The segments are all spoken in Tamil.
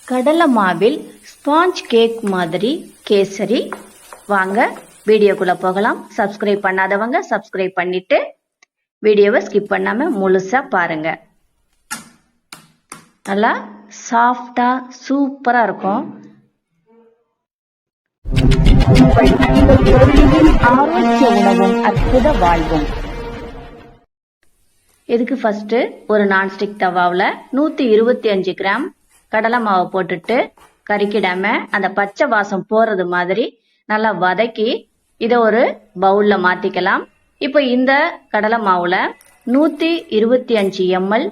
கடலை மாவில் ஸ்பாஞ்ச் கேக் மாதிரி கேசரி. வாங்க வீடியோக்குள்ள போகலாம். சப்ஸ்கிரைப் பண்ணாதவங்க சப்ஸ்கிரைப் பண்ணிட்டு வீடியோவை ஸ்கிப் பண்ணாம முழுசா பாருங்க. நல்லா சாஃப்டா சூப்பரா இருக்கும். ஆரோக்கிய உணவும் அற்புத வாழ்வும். இதுக்கு ஃபர்ஸ்ட் ஒரு நான்ஸ்டிக் தவாவில் 125 கிராம் கடலை மாவை போட்டுட்டு கறிக்கிடாம அந்த பச்சை வாசம் போறது மாதிரி நல்லா வதக்கி இதை ஒரு பவுல்ல மாத்திக்கலாம். இப்போ இந்த கடலை மாவுல 125 ml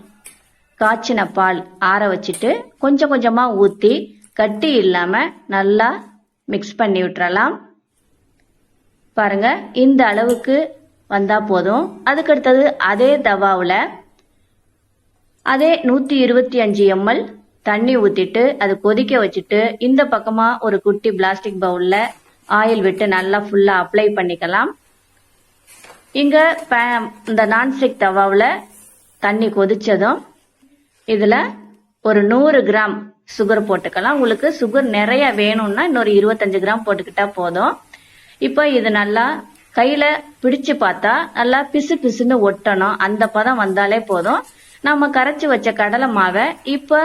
காய்ச்சின பால் ஆற வச்சுட்டு கொஞ்சம் கொஞ்சமா ஊத்தி கட்டி இல்லாம நல்லா மிக்ஸ் பண்ணி விட்டுறலாம். பாருங்க, இந்த அளவுக்கு வந்தா போதும். அதுக்கு அடுத்தது அதே தவாவில் அதே 125 ml தண்ணி ஊத்திட்டு அது கொதிக்க வச்சுட்டு இந்த பக்கமா ஒரு குட்டி பிளாஸ்டிக் பவுல்ல ஆயில் விட்டு நல்லா ஃபுல்லா அப்ளை பண்ணிக்கலாம். இங்க இந்த நான்ஸ்டிக் தவாவில் தண்ணி கொதிச்சதும் இதுல ஒரு 100 கிராம் சுகர் போட்டுக்கலாம். உங்களுக்கு சுகர் நிறைய வேணும்னா இன்னொரு 25 கிராம் போட்டுக்கிட்டா போதும். இப்போ இது நல்லா கையில பிடிச்சு பார்த்தா நல்லா பிசு பிசுன்னு ஒட்டணும். அந்த பதம் வந்தாலே போதும். நம்ம கரைச்சி வச்ச கடலை மாவை இப்ப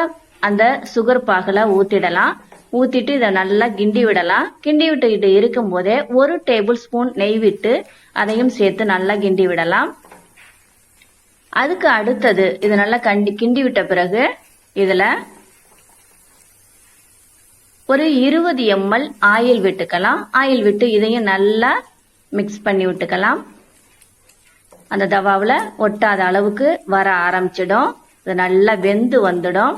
அந்த சுகர் பாகுல ஊத்திடலாம். ஊத்திட்டு இதை நல்லா கிண்டி விடலாம். கிண்டி விட்டுக்கிட்டு இருக்கும் போதே 1 டேபிள் ஸ்பூன் நெய் விட்டு அதையும் சேர்த்து நல்லா கிண்டி விடலாம். அதுக்கு அடுத்தது இது நல்லா கிண்டி விட்ட பிறகு இதுல ஒரு 20 ml ஆயில் விட்டுக்கலாம். ஆயில் விட்டு இதையும் நல்லா மிக்ஸ் பண்ணி விட்டுக்கலாம். அந்த தவாவில் ஒட்டாத அளவுக்கு வர ஆரம்பிச்சிடும். இது நல்லா வெந்து வந்துடும்.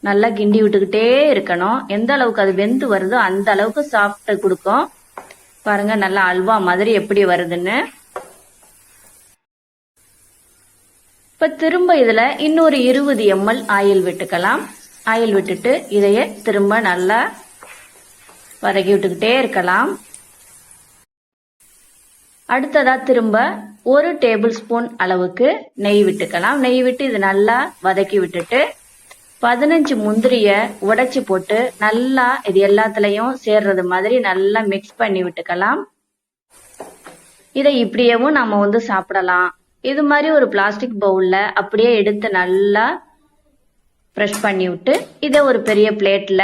நல்லா கிண்டி விட்டுக்கிட்டே இருக்கணும். எந்த அளவுக்கு அது வெந்து வருதோ அந்த அளவுக்கு சாப்பிட்டு கொடுக்கும். பாருங்க நல்லா அல்வா மாதிரி எப்படி வருதுன்னு. இப்ப திரும்ப இதுல இன்னொரு 20 ml ஆயில் விட்டுக்கலாம். ஆயில் விட்டுட்டு இதைய திரும்ப நல்லா வதக்கி விட்டுக்கிட்டே இருக்கலாம். அடுத்ததா திரும்ப 1 டேபிள் ஸ்பூன் அளவுக்கு நெய் விட்டுக்கலாம். நெய் விட்டு இது நல்லா வதக்கி விட்டுட்டு 15 முந்திரிய உடைச்சு போட்டு நல்லா இது எல்லாத்துலயும் சேர்றது மாதிரி நல்லா மிக்ஸ் பண்ணி விட்டுக்கலாம். இதை இப்படியேவும் நம்ம சாப்பிடலாம். இது மாதிரி ஒரு பிளாஸ்டிக் பவுல்ல அப்படியே எடுத்து நல்லா ப்ரெஷ் பண்ணி விட்டு இதை ஒரு பெரிய பிளேட்ல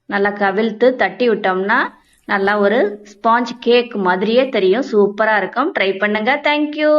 நல்லா கவிழ்த்து தட்டி விட்டோம்னா நல்லா ஒரு ஸ்பாஞ்ச் கேக் மாதிரியே தெரியும். சூப்பரா இருக்கும். ட்ரை பண்ணுங்க. தேங்க்யூ.